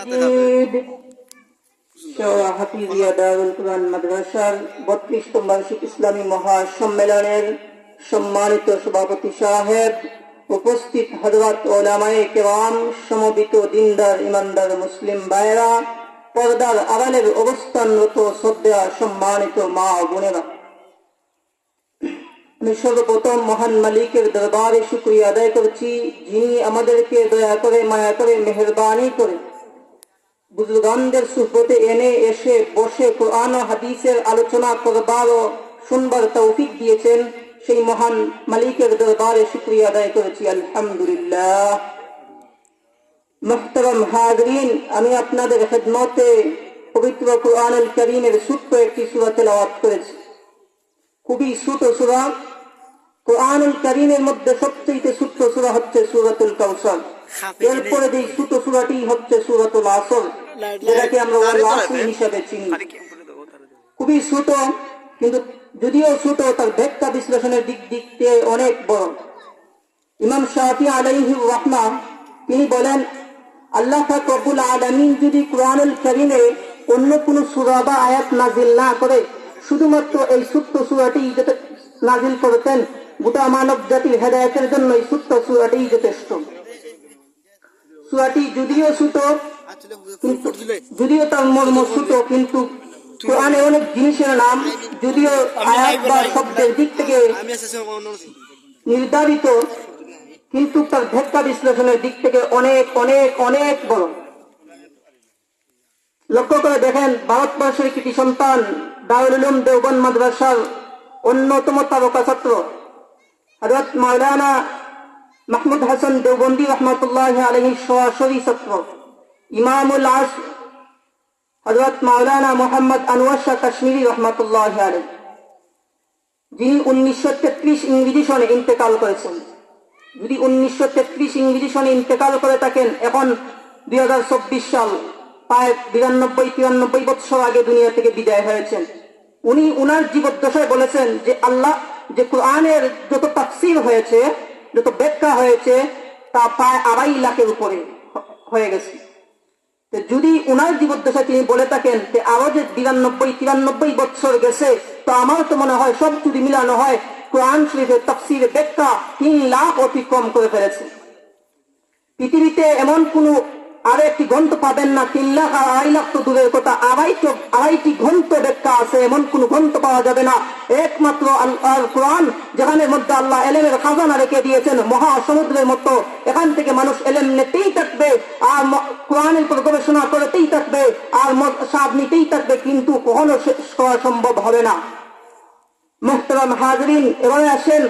মজিদ হাফিজিয়া দারুল কুরআন মাদ্রাসার 32তম বার্ষিক ইসলামী মহাসম্মেলনের সম্মানিত সভাপতি সাহেব, উপস্থিত হযরত উলামায়ে কেরাম, সমবেত দিনদার ইমানদার মুসলিম ভাইরা, পর্দার আড়ালের অবস্থানরত শ্রদ্ধা সম্মানিত মা ও বোনেরা, আমি সর্বপ্রথম মহান মালিকের দরবারে শুকরিয়া আদায় করছি, যিনি আমাদেরকে দয়া করে, মায়া করে, মেহেরবানি করে বুজুর্গানদের সুহবতে এনে এসে বসে কোরআন ও হাদিসের আলোচনা করবার ও শুনবার তৌফিক দিয়েছেন। সেই মহান মালিকের দরবারে শুকরিয়া আদায় করেছি, আলহামদুলিল্লাহ। মুহতারাম হাজরিন, আমি আপনাদের খেদমতে পবিত্র কুরআনুল কারীমের ছোট্ট একটি সূরা তেলাওয়াত করেছি। খুবই ছোট সূরা। কুরআনুল কারীমের মধ্যে সবচেয়ে ছোট সূরা হচ্ছে সূরাতুল কাউসার। এরপরে যে ছোট সূরাটি হচ্ছে সূরাতুল আসর, যেটাকে আমরা ওয়াল আসর হিসেবে চিনি। খুবই ছোট, কিন্তু যদিও ছোট, তার ব্যাখ্যা বিশ্লেষণের দিক দিয়ে অনেক বড়। ইমাম শাফিঈ আলাইহির রাহমা তিনি বলেন, আল্লাহ পাক রব্বুল আলামিন যদি কুরআনুল কারীমে অন্য কোনো সূরা বা আয়াত নাযিল না করে শুধুমাত্র এই ছোট্ট সূরাটি নাযিল করতেন, গোটা মানব জাতির হেদায়েতের জন্য এই ছোট্ট সূরাটি যথেষ্ট। সূরাটি যদিও ছোট, যদিও তার মর্ম ছোট, কিন্তু কোরআনে অনেক জিনিসের নাম যদিও আয়াত বা শব্দের দিক থেকে নির্ধারিত, কিন্তু তার ব্যাখ্যা বিশ্লেষণের দিক থেকে অনেক অনেক অনেক বড়। লক্ষ্য করে দেখেন, ভারতবর্ষের কৃতি সন্তান, দারুল উলুম দেওবন্দ মাদ্রাসার অন্যতম তারকা ছাত্র হযরত মাওলানা মাহমুদ হাসান দেওবন্দি রহমাতুল্লাহি আলাইহির সরাসরি ছাত্র ইমামুল আসর হযরত মাওলানা মুহাম্মদ আনোয়ার শাহ কাশ্মীরি রহমাতুল্লাহি আলাইহি, যিনি 1933 ইংরেজি সনে ইন্তেকাল করেছেন। যদি 1933 ইংরেজি সনে ইন্তেকাল করে থাকেন, এখন 2024 সাল, প্রায় 92-93 বছর আগে দুনিয়া থেকে বিদায় হয়েছেন। উনি উনার জীবদ্দশায় বলেছেন যে আল্লাহ, যে কোরআনের যত তাফসীর হয়েছে, যত ব্যাখ্যা হয়েছে, তা প্রায় 2.5 লাখের উপরে হয়ে গেছে। যদি উনার জীবদ্দশায় তিনি বলে থাকেন যে আরো যে 92-93 বছর গেছে, তো আমার তো মনে হয় সব যদি মিলানো হয় কোরআন শরীফের তাফসীরের ব্যাখ্যা 3 লাখ অতিক্রম করে ফেলেছে। পৃথিবীতে এমন কোন আর একটি গ্রন্থ পাবেন না, 3 লাখ আর 2.5 লাখ তো দূরের কথা, 2.5টি গ্রন্থ ব্যাখ্যা আছে, এমন কোন গ্রন্থ পাওয়া যাবে না। একমাত্র আল্লাহর কোরআন, যেখানের মধ্যে আল্লাহ এলেমের খাজানা রেখে দিয়েছেন মহাসমুদ্রের মতো। এখান থেকে মানুষ এলেম নিতেই থাকবে, আর কোরআনের উপর গবেষণা করতেই থাকবে, আর স্বাদ নিতেই থাকবে, কিন্তু কখনো শেষ করা সম্ভব হবে না। মুহতারাম হাজরিন, এবারে আসেন,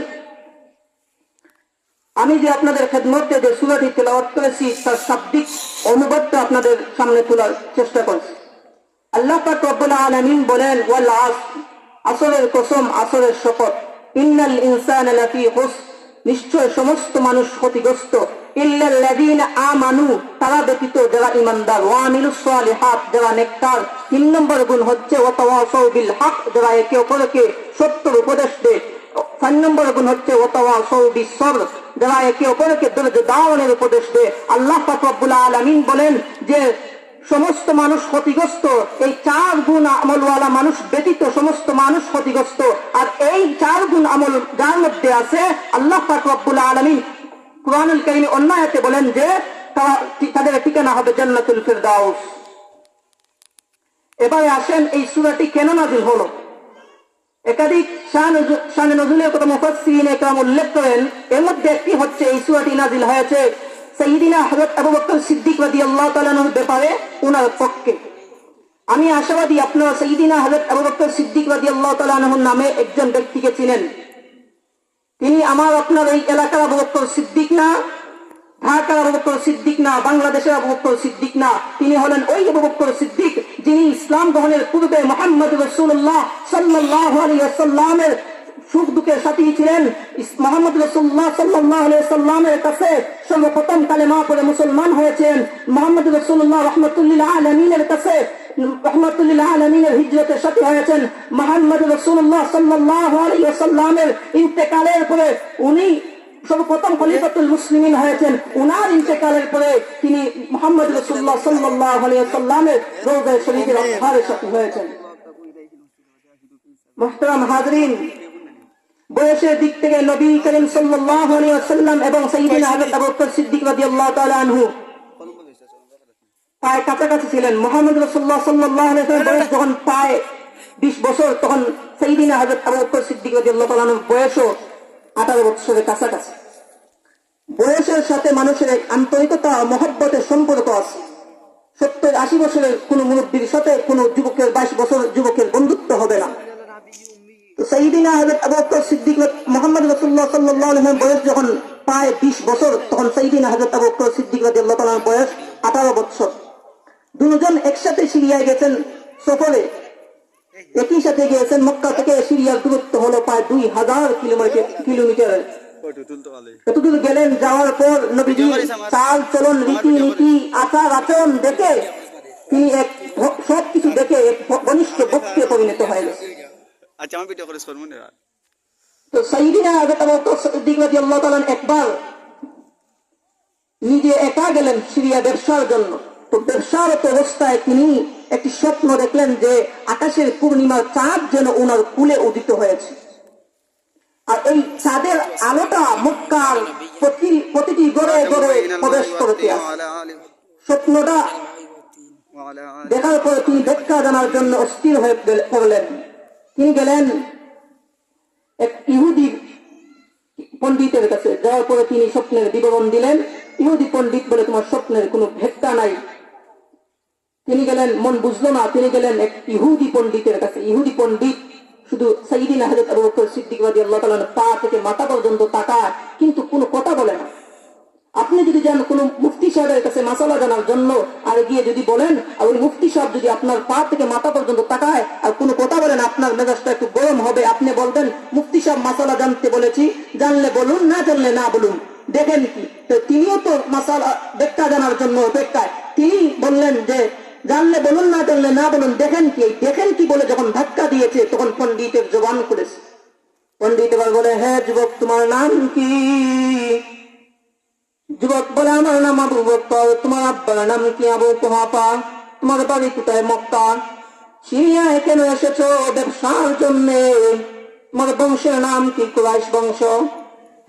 আমি যে আপনাদের খেদমতে যে সূরাটি তেলাওয়াত করেছি তার শাব্দিক অনুবাদটা আপনাদের সামনে তোলার চেষ্টা করছি। আল্লাহ পাক রব্বুল আলামিন বলেন, ওয়াল আসর, আসরের কসম, আসরের শপথ, ইন্নাল ইনসানা লাফি খুসর, নিশ্চয় সমস্ত মানুষ ক্ষতিগ্রস্ত, ইল্লাল্লাযীনা আমানু, তারা ব্যতীত যারা ঈমানদার, ওয়া আমিলুস সালিহাত, যারা নেককার। 3 নম্বর গুণ হচ্ছে ওয়া তাওয়াসাউ বিল হক, যারা একে অপরকে সত্যের উপদেশ দেয়। 4 নম্বর গুণ হচ্ছে ওয়া তাওয়াসাউ বিস সবর, যারা একে অপরকে ধৈর্য ধারণের উপদেশ দেয়। আল্লাহ পাক রব্বুল আলামিন বলেন যে সমস্ত মানুষ ক্ষতিগ্রস্ত, এই 4 গুণ আমলওয়ালা মানুষ ব্যতীত সমস্ত মানুষ ক্ষতিগ্রস্ত। আর এই 4 গুণ আমল যার মধ্যে আছে, আল্লাহ পাক রব্বুল আলামিন কুরআনুল কারীমে অন্য আয়াতে বলেন যে তাদের ঠিকানা হবে জান্নাতুল ফিরদাউস। এবারে আসেন, এই সূরাটি কেন নাযিল হলো? একাধিক শানে নজুলের কথা মুফাসসিরিনে কেরাম উল্লেখ করেন। এর মধ্যে একটি হচ্ছে, এই সূরাটি নাযিল হয়েছে সাইয়্যিদিনা হযরত আবু বকর সিদ্দিক রাদিয়াল্লাহু তাআলা আনহুর ব্যাপারে, উনার পক্ষে। আমি আশাবাদী আপনারা সাইয়্যিদিনা হযরত আবু বকর সিদ্দিক রাদিয়াল্লাহু তাআলা আনহুর নামে একজন ব্যক্তিকে চিনেন। তিনি আমার আপনার এই এলাকার আবু বকর সিদ্দিক না, ঢাকার আবু বকর সিদ্দিক না, বাংলাদেশের আবু বকর সিদ্দিক না। তিনি হলেন ওই আবু বকর সিদ্দিক যিনি ইসলাম গ্রহণের পূর্বে মুহাম্মদ রাসূলুল্লাহ সাল্লাল্লাহু আলাইহি ওয়াসাল্লামের সুখ দুঃখের সাথী ছিলেন। মুহাম্মদ রাসূলুল্লাহ সাল্লাল্লাহু আলাইহি ওয়াসাল্লামের কাছে সর্বপ্রথম কালেমা পড়ে মুসলমান হয়েছেন। মুহাম্মদ রাসূলুল্লাহ রাহমাতুল লিল আলামিনের কাছে, রাহমাতুল লিল আলামিনের হিজরতের সাথী হয়েছেন। মুহাম্মদ রাসূলুল্লাহ সাল্লাল্লাহু আলাইহি ওয়াসাল্লামের ইন্তেকালের পরে উনি সর্বপ্রথম খলিফাতুল মুসলিমিন হয়েছেন। উনার ইন্তেকালের পরে তিনি মুহাম্মদ রাসূলুল্লাহ সাল্লাল্লাহু আলাইহি ওয়াসাল্লামের রওজা শরীফের আজহারে সাথী হয়েছেন। মুহতারাম হাজরিন, বয়সের দিক থেকে নবী করিম সাল্লাল্লাহু আলাইহি ওয়াসাল্লাম এবং সাইয়্যিদিনা হযরত আবু বকর সিদ্দিক রাদিয়াল্লাহু তাআলা আনহু প্রায় কাছাকাছি ছিলেন। মুহাম্মদ রাসূলুল্লাহ সাল্লাল্লাহু আলাইহি ওয়াসাল্লাম বয়স যখন প্রায় 20 বছর, তখন সাইয়্যিদিনা হযরত আবু বকর সিদ্দিক রাদিয়াল্লাহু তাআলা আনহুর বয়সও 18 বছরের কাছাকাছি। বয়সের সাথে মানুষের এক আন্তরিকতা, মহব্বতের সম্পর্ক আছে। 70-80 বছরের কোন মুরব্বীর সাথে কোন যুবকের 22 বছর যুবকের বন্ধুত্ব হবে না। তো সাইয়্যিদিনা হযরত আবু বকর সিদ্দিক মুহাম্মদ রাসূলুল্লাহ সাল্লাল্লাহু আলাইহি ওয়াসাল্লাম বয়স যখন প্রায় 20 বছর, তখন সাইয়্যিদিনা হযরত আবু বকর সিদ্দিক রাদিয়াল্লাহু তাআলার বয়স 18 বছর। দুজন একসাথে সিরিয়ায় গেছেন সফরে, একই সাথে গিয়েছেন। মক্কা থেকে সিরিয়ার দূরত্ব হলো প্রায় 2000 কিলোমিটার। এতদূর গেলেন, যাওয়ার পর নবীজির চাল চলন, রীতি আচার আচরণ দেখে তিনি সবকিছু দেখে এক ঘনিষ্ঠ ভক্তে পরিণত হয়ে গেছেন। তো সাইয়্যিদিনা হযরত আবু বকর সিদ্দিক রাদিয়াল্লাহু তাআলা একবার নিজে একা গেলেন সিরিয়া ব্যবসার জন্য। তো ব্যবসারত অবস্থায় তিনি একটি স্বপ্ন দেখলেন যে আকাশের পূর্ণিমার চাঁদ যেন ওনার কুলে উদিত হয়েছে, আর এই চাঁদের আলোটা মক্কার প্রতিটি ঘরে ঘরে প্রবেশ করতে আছে। স্বপ্নটা দেখার পরে তিনি ব্যাখ্যা জানার জন্য অস্থির হয়ে পড়লেন। তিনি গেলেন এক ইহুদি পণ্ডিতের কাছে। যাওয়ার পরে তিনি স্বপ্নের বিবরণ দিলেন। ইহুদি পণ্ডিত বলে, তোমার স্বপ্নের কোনো ব্যাখ্যা নাই। তিনি গেলেন, মন বুঝলো না, তিনি গেলেন এক ইহুদি পণ্ডিতের কাছে। ইহুদি পণ্ডিত শুধু সাইয়্যিদিনা হযরত আবু বকর সিদ্দিক রাদিয়াল্লাহু তাআলা পা থেকে মাথা পর্যন্ত তাকায়, কিন্তু কোনো কথা বলে না। আপনি যদি যান কোন মুফতি সাহেবের কাছে মাসালা জানার জন্য, আর গিয়ে যদি বলেন, আর ওই মুফতি সাহেব যদি আপনার পা থেকে মাথা পর্যন্ত তাকায় আর কোনো কথা বলেন, আপনার মেজাজটা একটু গরম হবে। আপনি বলবেন, মুফতি সাহেব মাসালা জানতে বলেছি, জানলে বলুন, না জানলে না বলুন, দেখেন কি। তো তিনিও তো মাসালা ব্যাখ্যা জানার জন্য অপেক্ষায়। তিনি বললেন যে জানলে বলুন, না জানলে না বলুন, দেখেন কি। দেখেন কি বলে যখন ধাক্কা দিয়েছে, তখন পণ্ডিতের জবান খুলেছে। পণ্ডিত এবার বলে, হ্যাঁ যুবক, তোমার নাম কি? যুবক বলে, আমার নাম আবু বকর। তোমার আব্বার নাম কি? আবু কুহাফা। তোমার বাড়ি কোথায়? মক্কা। সিরিয়ায় কেন এসেছো? ব্যবসার জন্য। তোমার বংশের নাম কি? কুরাইশ বংশ।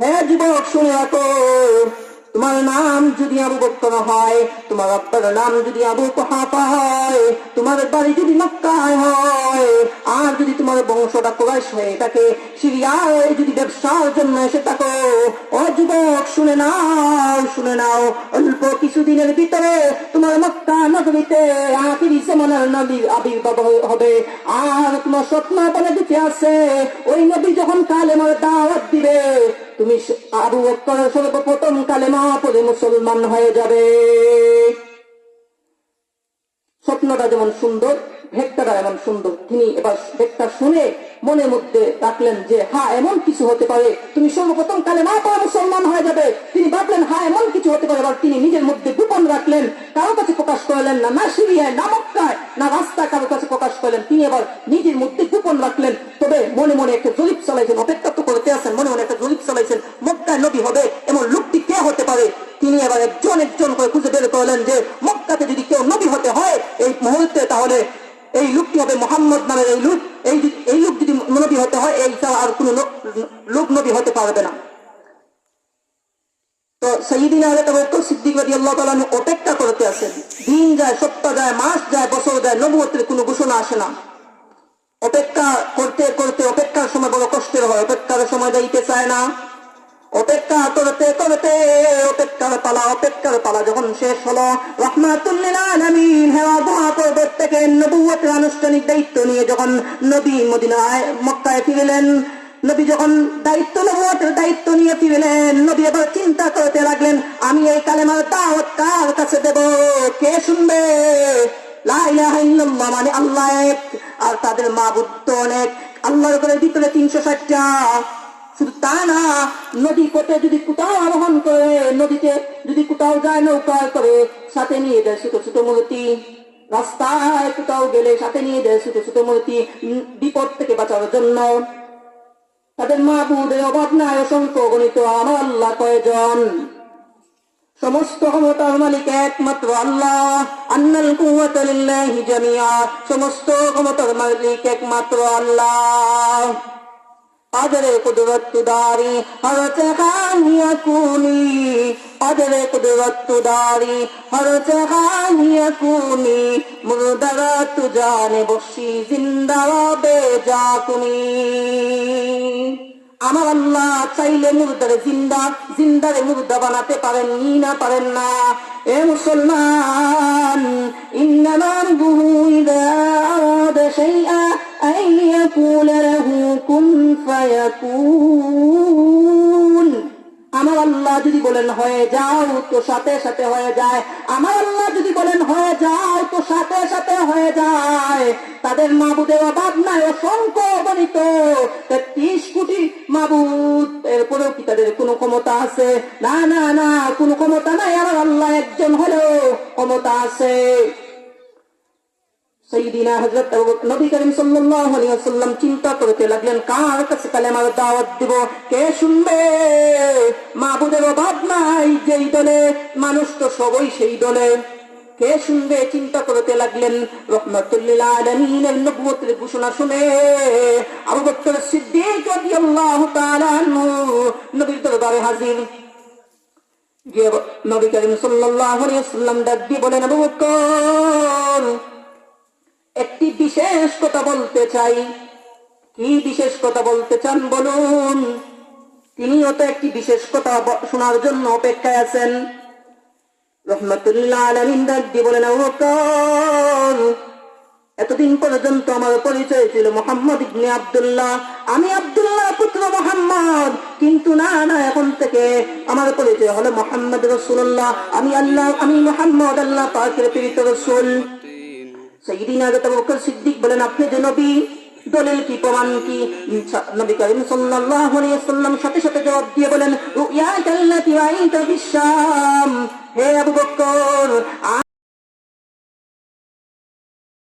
হ্যাঁ যুবক, শুনে রাখো, তোমার নাম যদি আবু বকর হয়, তোমার আব্বার নাম যদি আবু কুহাফা হয়, তোমার বাড়ি যদি মক্কায় হয়, আর যদি তোমার বংশটা কুরাইশ হয়ে থাকে, সিরিয়ায় যদি ব্যবসার জন্য এসে থাকো, ও যুবক শুনে নাও, শুনে নাও, অল্প কিছুদিনের ভিতরে তোমার মক্কা নগরীতে আখিরি জামানার নবীর আবির্ভাব হবে। আর তোমার স্বপ্ন বলে দিতে আছে, ওই নবী যখন কালেমার দাওয়াত দিবে, তুমি আবু বকর সর্বপ্রথম কালেমা পড়ে মুসলমান হয়ে যাবে। স্বপ্নটা যেমন সুন্দর, ভেক্তাটা এমন সুন্দর। তিনি এবার ভেক্তা শুনে মনের মধ্যে রাখলেন যে হ্যাঁ এমন কিছু হতে পারে, তুমি সর্বপ্রথম কালেমা পড়ে মুসলমান হয়ে যাবে। তিনি ভাবলেন হ্যাঁ এমন কিছু হতে পারে। এবার তিনি নিজের মধ্যে গোপন রাখলেন, কারো কাছে প্রকাশ করলেন না, না সিরিয়ায়, না মক্কায়, না রাস্তায় কারো কাছে প্রকাশ করলেন। তিনি এবার নিজের মধ্যে গোপন রাখলেন। তবে মনে মনে একটা জরিপ চালাইছেন, অপেক্ষা তো করতে আছেন, মনে মনে একটা জরিপ চালাইছেন, মক্কায় নবী হবে এমন লোকটি কে হতে পারে। তিনি এবার একজন একজন করে খুঁজে বের করলেন যে মক্কাতে যদি কেউ নবী হতে হয় এই মুহূর্তে, তাহলে এই লোকটি হবে মুহাম্মদ নামের এই লোক। এই লোক যদি নবী হতে হয়, এই ছাড়া আর কোন লোক নবী হতে পারবে না। তো সাইয়্যিদিনা হযরত আবু বকর সিদ্দিক রাদিয়াল্লাহু তাআলা অপেক্ষা করতে আছেন। দিন যায়, সপ্তাহ যায়, মাস যায়, বছর যায়, নবুয়তের কোনো ঘোষণা আসে না। অপেক্ষা করতে করতে অপেক্ষার সময় বড় কষ্টের হয়, অপেক্ষার সময় যাইতে চায় না। অপেক্ষা করতে করতে অপেক্ষার পালা যখন শেষ হলো, রাহমাতুল লিল আলামিন হেরা দোয়া পর্বত থেকে নবুয়তের আনুষ্ঠানিক দায়িত্ব নিয়ে যখন নবী মদিনায় মক্কায় ফিরলেন, নবী যখন নবুয়তের দায়িত্ব নিয়ে ফিরলেন, নবী এবার চিন্তা করতে লাগলেন, আমি এই কালেমার দাওয়াত কার কাছে দেব, কে শুনবে? লা ইলাহা ইল্লাল্লাহ মানে আল্লাহ এক, আর তাদের মাবুদ তো অনেক। আল্লাহর ঘরের ভিতরে 360টা। শুধু তা না, নদী পথে যদি কোথাও আরোহণ করে, নদীতে যদি কোথাও যায় নৌকায় করে, সাথে নিয়ে যায় ছোট ছোট মূর্তি। রাস্তায় কোথাও গেলে সাথে নিয়ে যায় ছোট ছোট মূর্তি, বিপদ থেকে বাঁচার জন্য। তাদের মাবুদের অভাব নাই, অসংখ্য গণিত। আমার আল্লাহ কয়জন? সমস্ত ক্ষমতার মালিক একমাত্র আল্লাহ। আন্নাল কুওয়াতা লিল্লাহি জামিআ, সমস্ত ক্ষমতার মালিক একমাত্র আল্লাহ। قدر قدرت داری ہر جگہ یکونی، قدر قدرت داری ہر جگہ یکونی، مردرت جان بخشی زندہ بے جاکنی। আমার আল্লাহ চাইলে মুর্দারে জিন্দা, জিন্দারে মুর্দা বানাতে পারেন না, পারেন না। এ মুসলমান, ইন্নামা আমরুহু ইযা আরাদা শাইআ আন ইয়াকুলা লাহু কুন ফায়াকুন। আমার আল্লাহ যদি বলেন হয়ে যাও তো সাথে সাথে হয়ে যায়। আমার আল্লাহ যদি বলেন হয়ে যাও তো সাথে সাথে হয়ে যায়। তাদের মাবুদের অভাব নাই, অসংখ্য গণিত ৩৩ কোটি মাবুদ। এরপরেও কি তাদের কোনো ক্ষমতা আছে? না না না, কোনো ক্ষমতা নাই। আমার আল্লাহ একজন হলেও ক্ষমতা আছে। সাইয়্যিদিনা হযরত নবী করিম সাল্লাল্লাহু আলাইহি ওয়াসাল্লাম চিন্তা করতে লাগলেন, কার কাছে কালেমার দাওয়াত দিব, কে শুনবে? মাবুদের অভাব নাই যেই দলে, মানুষ তো সবই সেই দলে, কে শুনবে? চিন্তা করতে লাগলেন। রাহমাতুল লিল আলামিনের নবুয়তের ঘোষণা শুনে আবু বকর সিদ্দিক রাদিয়াল্লাহু তাআলা আনহু নবীর দরবারে হাজির। গিয়ে নবী করিম সাল্লাল্লাহু আলাইহি ওয়াসাল্লাম ডাক দিয়ে বলেন, আবু বকর, একটি বিশেষ কথা বলতে চাই। কি বিশেষ কথা বলতে চান বলুন? তিনিও তো একটি বিশেষ কথা শোনার জন্য অপেক্ষায় আছেন। রাহমাতুল লিল আলামিন ডাক দিয়ে বলেন, আবু বকর, এতদিন পর্যন্ত আমার পরিচয় ছিল মুহাম্মদ ইবনে আব্দুল্লাহ, আমি আব্দুল্লাহ পুত্র মুহাম্মদ। কিন্তু না না, এখন থেকে আমার পরিচয় হলো মুহাম্মদ রাসূলুল্লাহ। আমি মুহাম্মদ আল্লাহ পাকের প্রেরিত রাসূল। সাইয়্যিদিনা আবু বকর সিদ্দিক বলেন, আপনি যে নবী, দলিল কি, প্রমাণ কি? নবী করিম সাল্লাল্লাহু আলাইহি ওয়াসাল্লাম সাথে সাথে জবাব দিয়ে বলেন, রুয়াকাল্লাতী রাআইতা ফিশ শাম,